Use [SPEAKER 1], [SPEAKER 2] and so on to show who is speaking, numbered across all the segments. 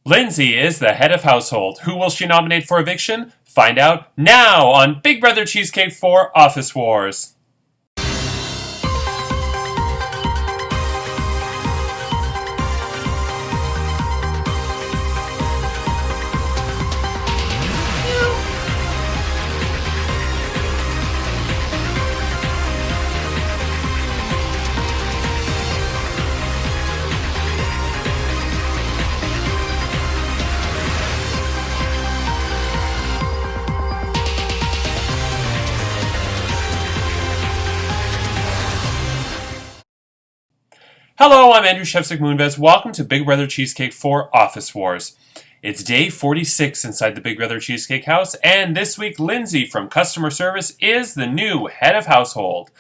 [SPEAKER 1] Lindsay is the head of household. Who will she nominate for eviction? Find out now on Big Brother Cheesecake 4 Office Wars. Hello, I'm Andrew Shevsik Moonves. Welcome to Big Brother Cheesecake 4 Office Wars. It's day 46 inside the Big Brother Cheesecake house, and this week Lindsay from customer service is the new head of household.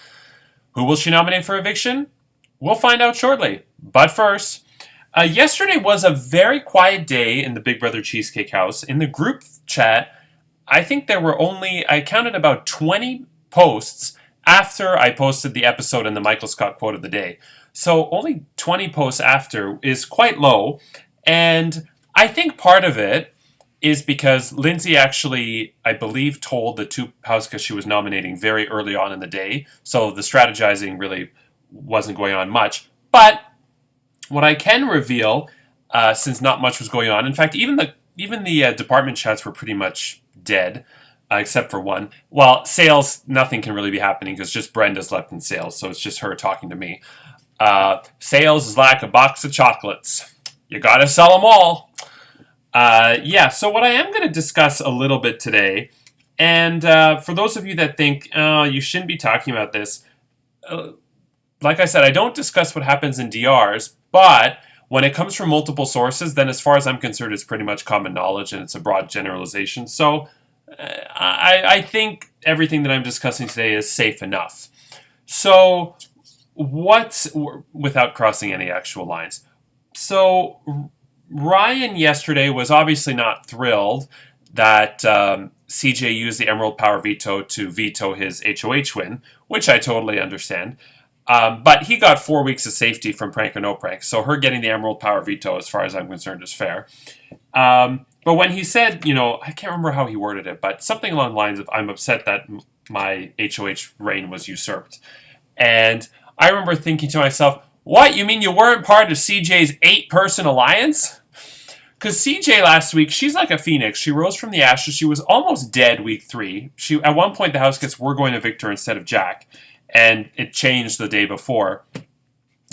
[SPEAKER 1] Who will she nominate for eviction? We'll find out shortly. But first, yesterday was a very quiet day in the Big Brother Cheesecake house. In the group chat, I think there were I counted about 20 posts after I posted the episode and the Michael Scott quote of the day. So only 20 posts after is quite low, and I think part of it is because Lindsay actually, I believe, told the two houseguests she was nominating very early on in the day, so the strategizing really wasn't going on much. But what I can reveal, since not much was going on, in fact, even the department chats were pretty much dead, except for one. Well, sales, nothing can really be happening because just Brenda's left in sales, so it's just her talking to me. Sales is like a box of chocolates. You gotta sell them all. So what I am going to discuss a little bit today, and for those of you that think, oh, you shouldn't be talking about this, like I said, I don't discuss what happens in DRs, but when it comes from multiple sources, then as far as I'm concerned, it's pretty much common knowledge and it's a broad generalization. So I think everything that I'm discussing today is safe enough. So without crossing any actual lines. So Ryan yesterday was obviously not thrilled that CJ used the Emerald Power Veto to veto his HOH win, which I totally understand. But he got 4 weeks of safety from Prank or No Prank, so her getting the Emerald Power Veto, as far as I'm concerned, is fair. But when he said, I can't remember how he worded it, but something along the lines of, I'm upset that my HOH reign was usurped. And I remember thinking to myself, what? You mean you weren't part of CJ's 8-person alliance? Because CJ last week, she's like a phoenix. She rose from the ashes. She was almost dead week 3. At one point, the houseguests were going to Victor instead of Jack. And it changed the day before.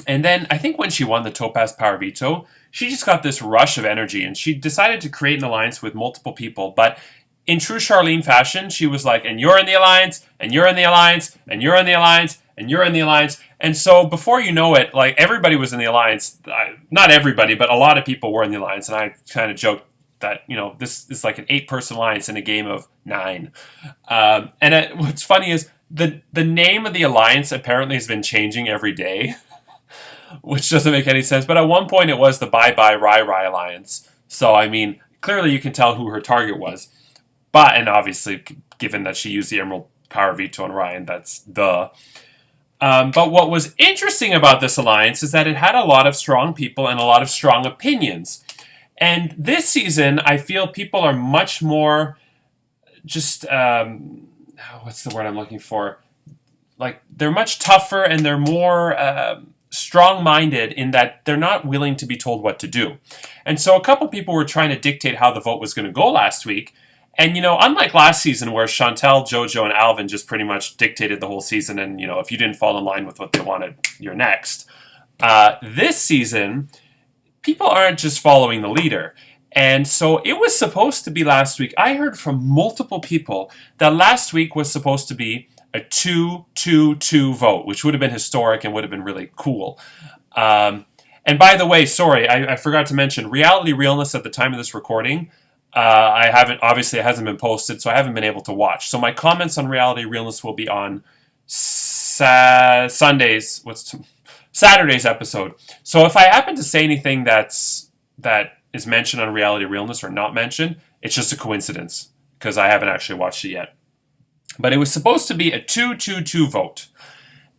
[SPEAKER 1] And then I think when she won the Topaz Power Veto, she just got this rush of energy. And she decided to create an alliance with multiple people. But in true Charlene fashion, she was like, and you're in the alliance, and you're in the alliance, and you're in the alliance, and you're in the alliance. And so before you know it, like everybody was in the alliance. Not everybody, but a lot of people were in the alliance. And I kind of joked that, this is like an 8-person alliance in a game of 9. What's funny is the name of the alliance apparently has been changing every day, which doesn't make any sense. But at one point it was the Bye Bye Rai Rai Alliance. So, I mean, clearly you can tell who her target was. And obviously, given that she used the Emerald Power Veto on Ryan, that's duh. But what was interesting about this alliance is that it had a lot of strong people and a lot of strong opinions. And this season, I feel people are much more just, what's the word I'm looking for? Like, they're much tougher and they're more strong-minded in that they're not willing to be told what to do. And so a couple people were trying to dictate how the vote was going to go last week. And, unlike last season where Chantel, JoJo, and Alvin just pretty much dictated the whole season and, if you didn't fall in line with what they wanted, you're next. This season, people aren't just following the leader. And so it was supposed to be last week. I heard from multiple people that last week was supposed to be a 2-2-2 vote, which would have been historic and would have been really cool. And by the way, sorry, I forgot to mention, Reality Realness at the time of this recording, it hasn't been posted, so I haven't been able to watch. So my comments on Reality Realness will be on Saturday's episode. So if I happen to say anything that is mentioned on Reality Realness or not mentioned, it's just a coincidence because I haven't actually watched it yet. But it was supposed to be a 2-2-2 vote.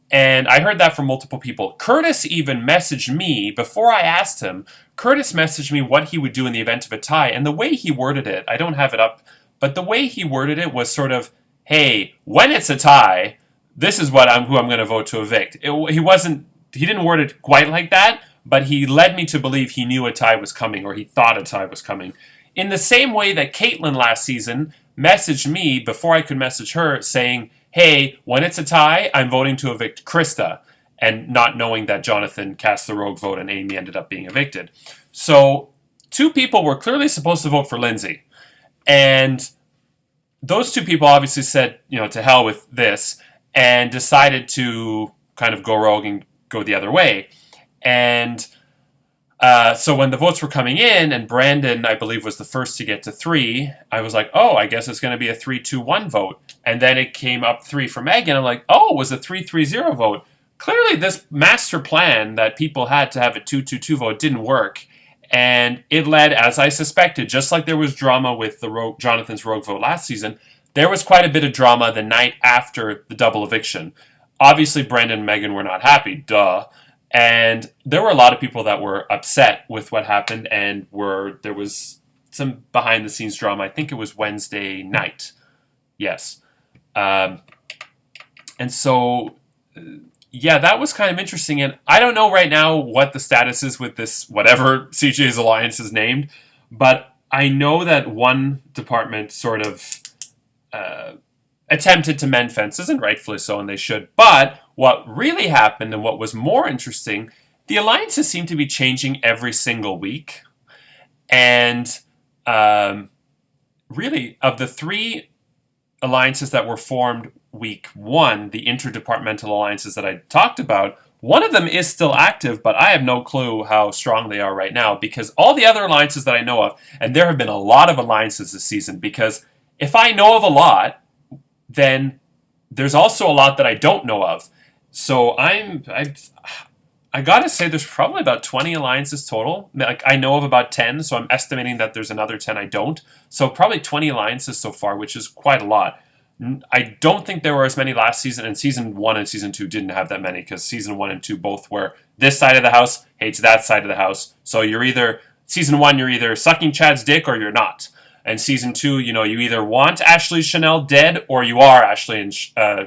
[SPEAKER 1] And I heard that from multiple people. Curtis even messaged me before I asked him, Curtis messaged me what he would do in the event of a tie, and the way he worded it, I don't have it up, but the way he worded it was sort of, hey, when it's a tie, this is who I'm going to vote to evict. He didn't word it quite like that, but he led me to believe he knew a tie was coming, or he thought a tie was coming. In the same way that Caitlin last season messaged me before I could message her saying, hey, when it's a tie, I'm voting to evict Krista, and not knowing that Jonathan cast the rogue vote and Amy ended up being evicted. So 2 people were clearly supposed to vote for Lindsay. And those 2 people obviously said, to hell with this, and decided to kind of go rogue and go the other way. And so when the votes were coming in, and Brandon, I believe, was the first to get to 3, I was like, oh, I guess it's going to be a 3-2-1 vote. And then it came up 3 for Megan. I'm like, oh, it was a 3-3-0 vote. Clearly, this master plan that people had to have a 2-2-2 vote didn't work. And it led, as I suspected, just like there was drama with Jonathan's rogue vote last season, there was quite a bit of drama the night after the double eviction. Obviously, Brandon and Megan were not happy, duh. And there were a lot of people that were upset with what happened, and there was some behind-the-scenes drama. I think it was Wednesday night. Yes. And so, yeah, that was kind of interesting. And I don't know right now what the status is with this, whatever CJ's alliance is named, but I know that one department sort of attempted to mend fences, and rightfully so, and they should. But what really happened, and what was more interesting, the alliances seem to be changing every single week. And really, of the 3 alliances that were formed week 1, the interdepartmental alliances that I talked about, one of them is still active, but I have no clue how strong they are right now, because all the other alliances that I know of, and there have been a lot of alliances this season, because if I know of a lot, then there's also a lot that I don't know of. So I gotta say there's probably about 20 alliances total. Like, I know of about 10, so I'm estimating that there's another 10 I don't. So probably 20 alliances so far, which is quite a lot. I don't think there were as many last season, and Season 1 and Season 2 didn't have that many, because Season 1 and 2 both were this side of the house hates that side of the house. So Season 1, you're either sucking Chad's dick or you're not. And Season 2, you either want Ashley Chanel dead or you are Ashley and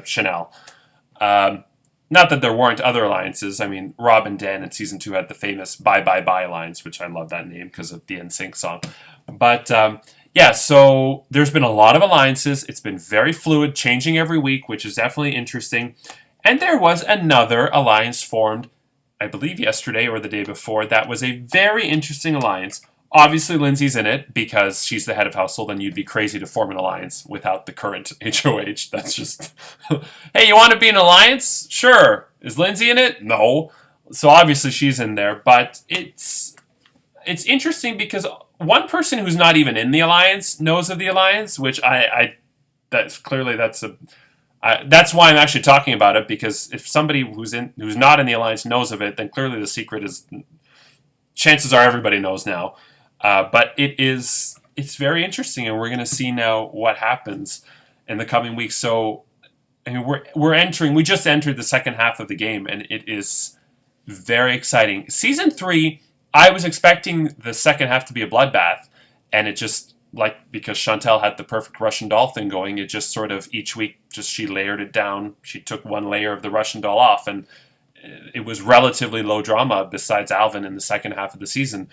[SPEAKER 1] Chanel. Not that there weren't other alliances. I mean, Rob and Dan in Season 2 had the famous Bye Bye Bye alliance, which I love that name because of the NSYNC song. But yeah, so there's been a lot of alliances. It's been very fluid, changing every week, which is definitely interesting. And there was another alliance formed, I believe yesterday or the day before, that was a very interesting alliance. Obviously, Lindsay's in it because she's the head of household, and you'd be crazy to form an alliance without the current HOH. That's just, hey, you want to be in an alliance? Sure. Is Lindsay in it? No. So obviously she's in there, but it's interesting because one person who's not even in the alliance knows of the alliance, which that's why I'm actually talking about it, because if somebody who's not in the alliance knows of it, then clearly the secret is, chances are everybody knows now. But it's very interesting, and we're going to see now what happens in the coming weeks. So, I mean, we just entered the second half of the game, and it is very exciting. Season 3, I was expecting the second half to be a bloodbath, and it just, because Chantel had the perfect Russian doll thing going, it just sort of each week, she layered it down. She took one layer of the Russian doll off, and it was relatively low drama besides Alvin in the second half of the season.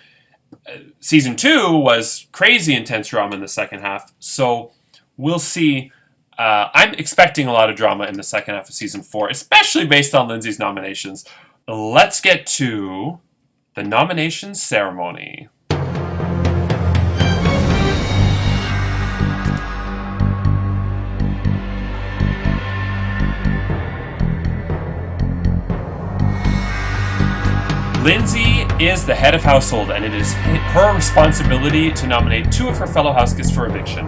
[SPEAKER 1] Season 2 was crazy intense drama in the second half, so we'll see. I'm expecting a lot of drama in the second half of Season 4, especially based on Lindsay's nominations. Let's get to the nomination ceremony. Lindsay is the head of household, and it is her responsibility to nominate 2 of her fellow house guests for eviction.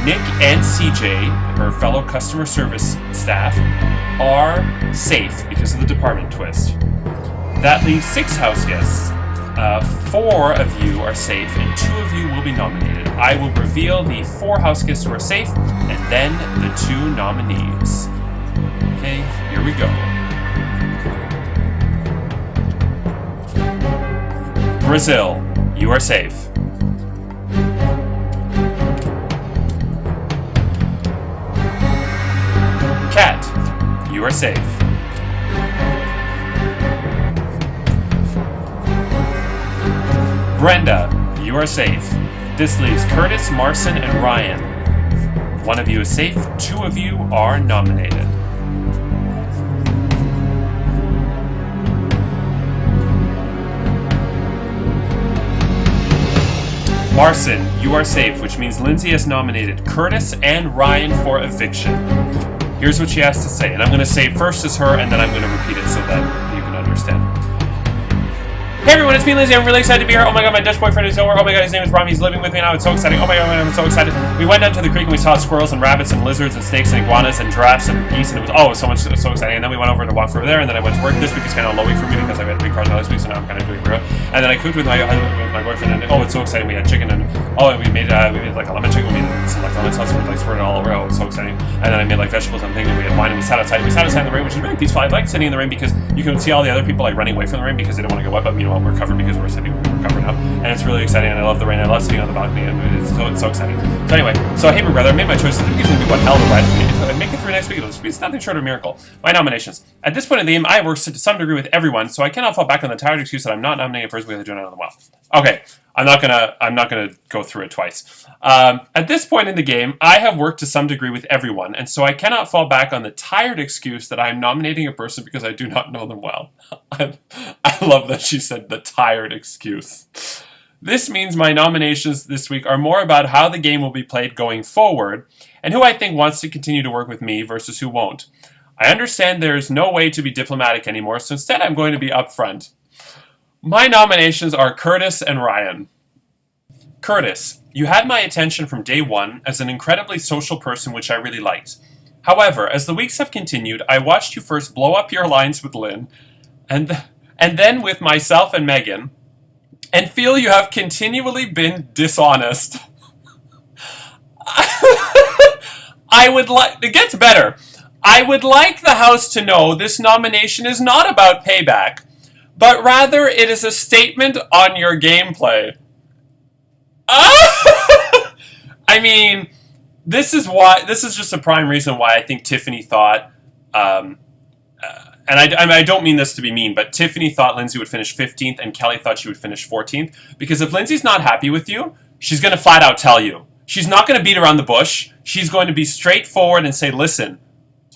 [SPEAKER 1] Nick and CJ, her fellow customer service staff, are safe because of the department twist. That leaves 6 house guests. 4 of you are safe, and 2 of you will be nominated. I will reveal the 4 house guests who are safe, and then the 2 nominees. Okay, here we go. Brazil. you are safe. Cat, you are safe. Brenda, you are safe. This leaves Curtis, Marson, and Ryan. One of you is safe, two of you are nominated. Marson, you are safe, which means Lindsay has nominated Curtis and Ryan for eviction. Here's what she has to say, and I'm going to say it first as her, and then I'm going to repeat it so that you can understand. Hey everyone, it's me, Lindsay. I'm really excited to be here. Oh my god, my Dutch boyfriend is over. Oh my god, his name is Rami. He's living with me now. It's so exciting. Oh my god, I'm so excited. We went down to the creek and we saw squirrels and rabbits and lizards and snakes and iguanas and giraffes and geese, and it was so exciting. And then we went over to walk over there, and then I went to work. This week is kind of a low week for me because I had a big part last week, so now I'm kind of doing real. And then I cooked with my boyfriend, and it's so exciting. We had chicken and we made like a lemon chicken. We made some like lemon sauce and we like spread it all over. Oh, it's so exciting. And then I made like vegetables and things, and we had wine and we sat outside. We sat outside in the rain, which is really peaceful. I like sitting in the rain because you can see all the other people like running away from the rain because they don't want to go wet, but you know what, we're covered because we're covered now, and it's really exciting, and I love the rain. I love sitting on the balcony, and it's so exciting. So anyway, hey, my brother, I made my choices. I think it's going to be one hell of a ride for me. If I make it through next week, it's nothing short of a miracle. My nominations. At this point in the game, I work to some degree with everyone, so I cannot fall back on the tired excuse that I'm not nominated first because I do not know them well. Okay, I'm not gonna go through it twice. At this point in the game, I have worked to some degree with everyone, and so I cannot fall back on the tired excuse that I am nominating a person because I do not know them well. I love that she said the tired excuse. This means my nominations this week are more about how the game will be played going forward, and who I think wants to continue to work with me versus who won't. I understand there is no way to be diplomatic anymore, so instead I'm going to be upfront. My nominations are Curtis and Ryan. Curtis, you had my attention from day one as an incredibly social person which I really liked. However, as the weeks have continued, I watched you first blow up your alliance with Lynn, and then with myself and Megan, and feel you have continually been dishonest. It gets better. I would like the House to know this nomination is not about payback, but rather it is a statement on your gameplay. I mean, this is just a prime reason why I think Tiffany thought, and I don't mean this to be mean, but Tiffany thought Lindsay would finish 15th and Kelly thought she would finish 14th, because if Lindsay's not happy with you, she's going to flat out tell you. She's not going to beat around the bush. She's going to be straightforward and say, listen,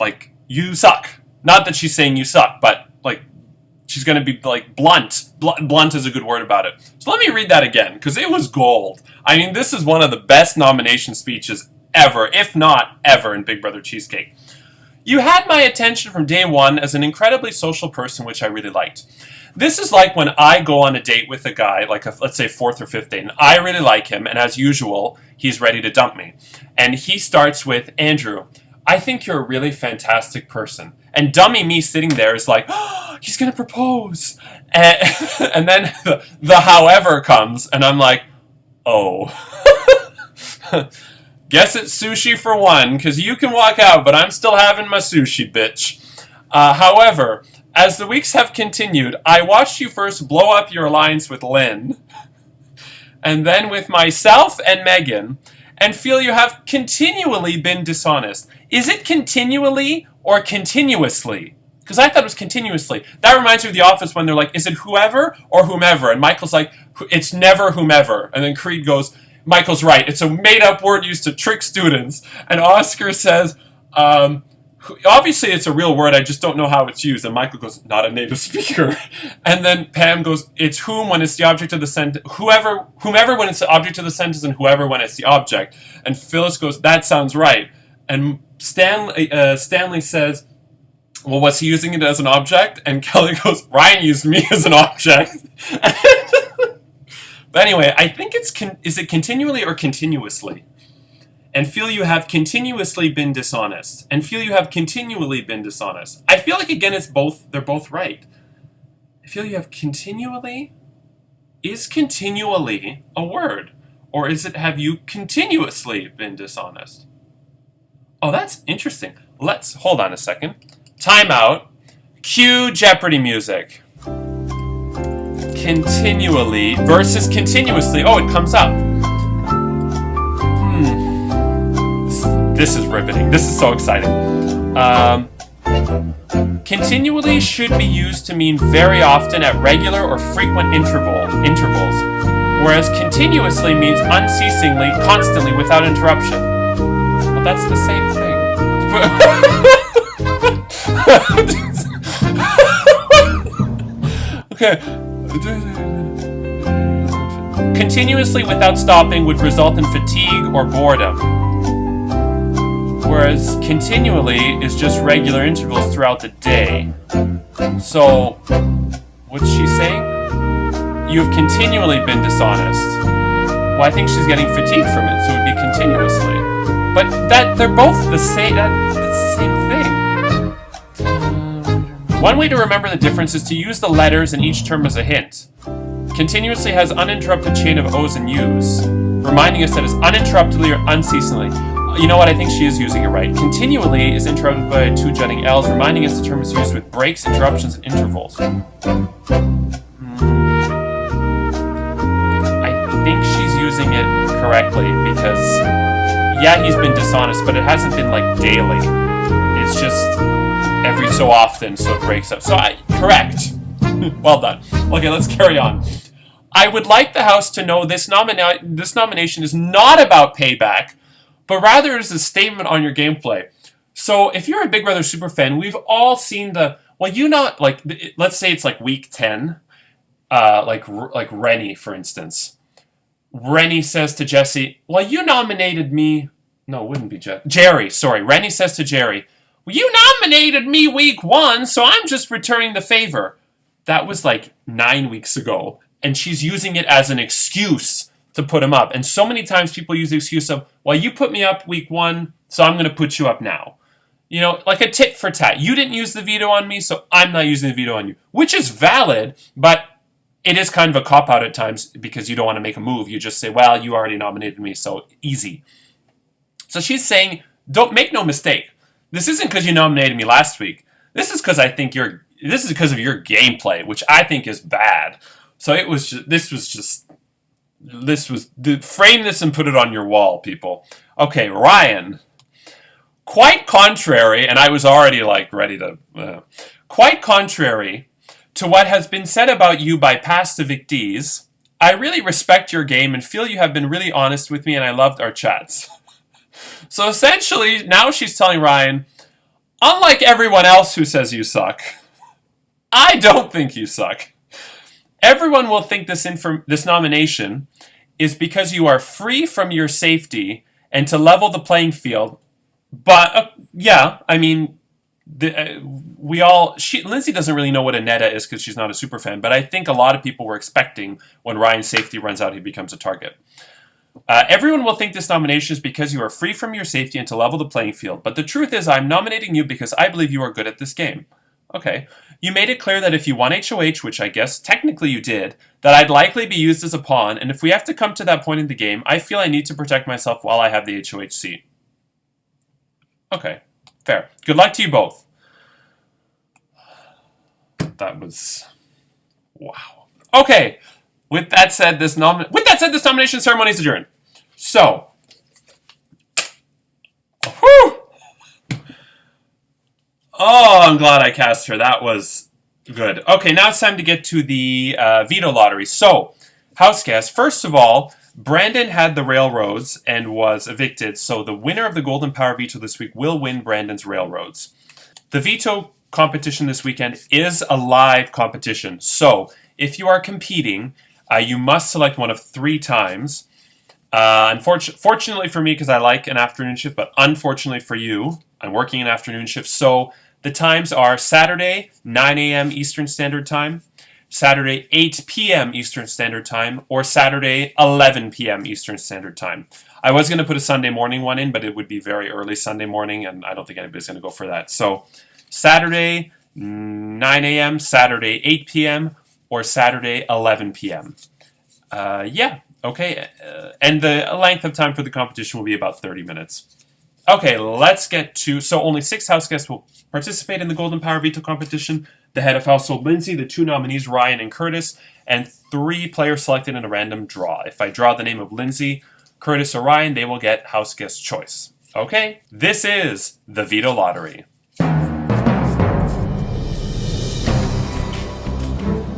[SPEAKER 1] like, you suck. Not that she's saying you suck, but, like, she's going to be, like, blunt. Blunt is a good word about it. So let me read that again, because it was gold. I mean, this is one of the best nomination speeches ever, if not ever, in Big Brother Cheesecake. You had my attention from day one as an incredibly social person, which I really liked. This is like when I go on a date with a guy, like let's say 4th or 5th date, and I really like him, and as usual, he's ready to dump me. And he starts with, Andrew, I think you're a really fantastic person. And dummy me sitting there is like, oh, he's going to propose. And then the however comes, and I'm like, oh. Guess it's sushi for one, because you can walk out, but I'm still having my sushi, bitch. However, as the weeks have continued, I watched you first blow up your alliance with Lynn, and then with myself and Megan, and feel you have continually been dishonest. Is it continually or continuously? Because I thought it was continuously. That reminds me of The Office when they're like, is it whoever or whomever? And Michael's like, it's never whomever. And then Creed goes, Michael's right. It's a made-up word used to trick students. And Oscar says, obviously it's a real word, I just don't know how it's used. And Michael goes, not a native speaker. And then Pam goes, it's whom when it's the object of the sentence, whomever when it's the object of the sentence, and whoever when it's the object. And Phyllis goes, that sounds right. And Stanley says, well, was he using it as an object? And Kelly goes, Ryan used me as an object. But anyway, I think is it continually or continuously? And feel you have continuously been dishonest. And feel you have continually been dishonest. I feel like, again, they're both right. I feel you have continually. Is continually a word? Or is it have you continuously been dishonest? Oh, that's interesting. Let's, hold on a second. Time out. Cue Jeopardy music. continually versus continuously. Oh, it comes up. This is riveting. This is so exciting. Continually should be used to mean very often at regular or frequent intervals, whereas continuously means unceasingly, constantly, without interruption. Well, that's the same thing. Okay. Continuously without stopping would result in fatigue or boredom, whereas continually is just regular intervals throughout the day. So, what's she saying? You've continually been dishonest. Well, I think she's getting fatigued from it, so it would be continuously. But they're both the same. That's the same thing. One way to remember the difference is to use the letters in each term as a hint. Continuously has uninterrupted chain of O's and U's, reminding us that it's uninterruptedly or unceasingly. You know what? I think she is using it right. Continually is interrupted by two jutting L's, reminding us the term is used with breaks, interruptions, and intervals. I think she's using it correctly because, yeah, he's been dishonest, but it hasn't been like daily. It's just every so often, so it breaks up. So, correct. Well done. Okay, let's carry on. I would like the House to know this nomination is not about payback, but rather is a statement on your gameplay. So if you're a Big Brother superfan, we've all seen let's say it's like week 10, like Rennie, for instance. Rennie says to Jesse, well, you nominated me. No, it wouldn't be Jerry, sorry. Rennie says to Jerry, well, you nominated me week 1, so I'm just returning the favor. That was like 9 weeks ago, and she's using it as an excuse to put him up. And so many times people use the excuse of, well, you put me up week 1, so I'm going to put you up now. You know, like a tit for tat. You didn't use the veto on me, so I'm not using the veto on you. Which is valid, but it is kind of a cop-out at times because you don't want to make a move. You just say, well, you already nominated me, so easy. So she's saying, don't make no mistake. This isn't because you nominated me last week. This is because I think this is because of your gameplay, which I think is bad. So frame this and put it on your wall, people. Okay, Ryan. Quite contrary, and I was already like ready to... quite contrary to what has been said about you by past evictees, I really respect your game and feel you have been really honest with me, and I loved our chats. So essentially, now she's telling Ryan, unlike everyone else who says you suck, I don't think you suck. Everyone will think this nomination is because you are free from your safety and to level the playing field. But, yeah, I mean, Lindsay doesn't really know what a neta is because she's not a super fan, but I think a lot of people were expecting when Ryan's safety runs out, he becomes a target. Everyone will think this nomination is because you are free from your safety and to level the playing field. But the truth is, I'm nominating you because I believe you are good at this game. Okay. You made it clear that if you won HOH, which I guess technically you did, that I'd likely be used as a pawn, and if we have to come to that point in the game, I feel I need to protect myself while I have the HOH seat. Okay. Fair. Good luck to you both. That was... wow. Okay. With that said, this nomination ceremony is adjourned. So, whew. Oh, I'm glad I cast her. That was good. Okay, now it's time to get to the veto lottery. So, house guest. First of all, Brandon had the railroads and was evicted. So the winner of the Golden Power veto this week will win Brandon's railroads. The veto competition this weekend is a live competition. So, if you are competing, you must select one of 3 times. Fortunately for me, because I like an afternoon shift, but unfortunately for you, I'm working an afternoon shift. So the times are Saturday, 9 a.m. Eastern Standard Time, Saturday, 8 p.m. Eastern Standard Time, or Saturday, 11 p.m. Eastern Standard Time. I was going to put a Sunday morning one in, but it would be very early Sunday morning, and I don't think anybody's going to go for that. So Saturday, 9 a.m., Saturday, 8 p.m., or Saturday, 11 p.m. Yeah, okay. And the length of time for the competition will be about 30 minutes. Okay, let's get to... So only 6 house guests will participate in the Golden Power Veto competition. the head of household Lindsay, the 2 nominees Ryan and Curtis, and 3 players selected in a random draw. If I draw the name of Lindsay, Curtis, or Ryan, they will get house guest choice. Okay, this is the Veto Lottery.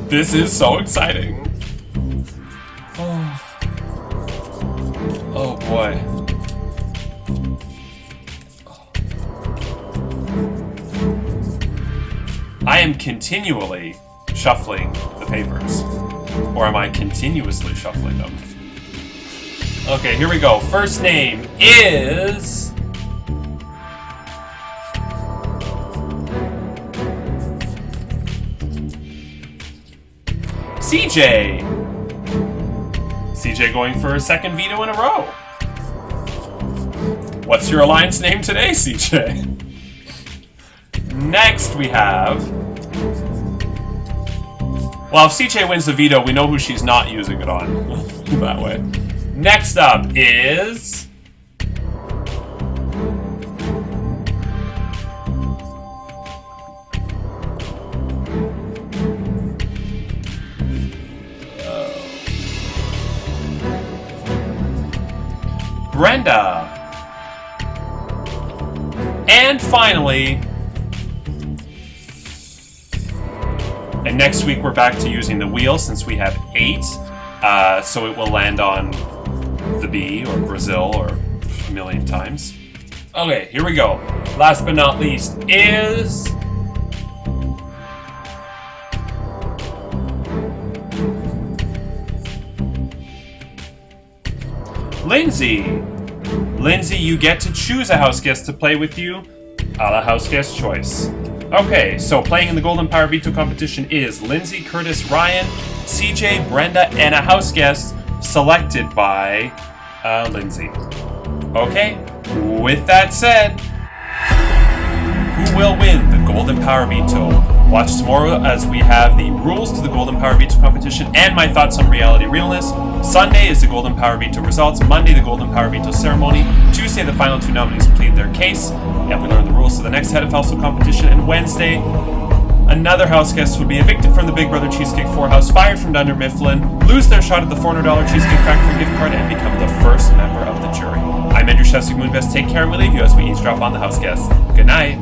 [SPEAKER 1] This is so exciting. Oh boy. I am continually shuffling the papers. Or am I continuously shuffling them? Okay, here we go. First name is... CJ. CJ going for a second veto in a row. What's your alliance name today, CJ? Next we have... Well, if CJ wins the veto, we know who she's not using it on. That way. Next up is... Brenda. And finally... And next week we're back to using the wheel since we have 8. So it will land on the B or Brazil or a million times. Okay, here we go. Last but not least is... Lindsay. Lindsay, you get to choose a house guest to play with you, a la house guest choice. Okay, so playing in the Golden Power Veto competition is Lindsay, Curtis, Ryan, CJ, Brenda, and a house guest selected by Lindsay. Okay, with that said, who will win the Golden Power Veto? Watch tomorrow as we have the rules to the Golden Power Veto competition and my thoughts on reality realness. Sunday is the Golden Power Veto results. Monday, the Golden Power Veto ceremony. Tuesday, the final 2 nominees plead their case, and we learn the rules to the next head of household competition. And Wednesday, another house guest would be evicted from the Big Brother Cheesecake 4 house, fired from Dunder Mifflin, lose their shot at the $400 Cheesecake Factory gift card, and become the first member of the jury. I'm Andrew Shestig Moonbest. Take care, and we leave you as we eavesdrop on the house guests. Good night.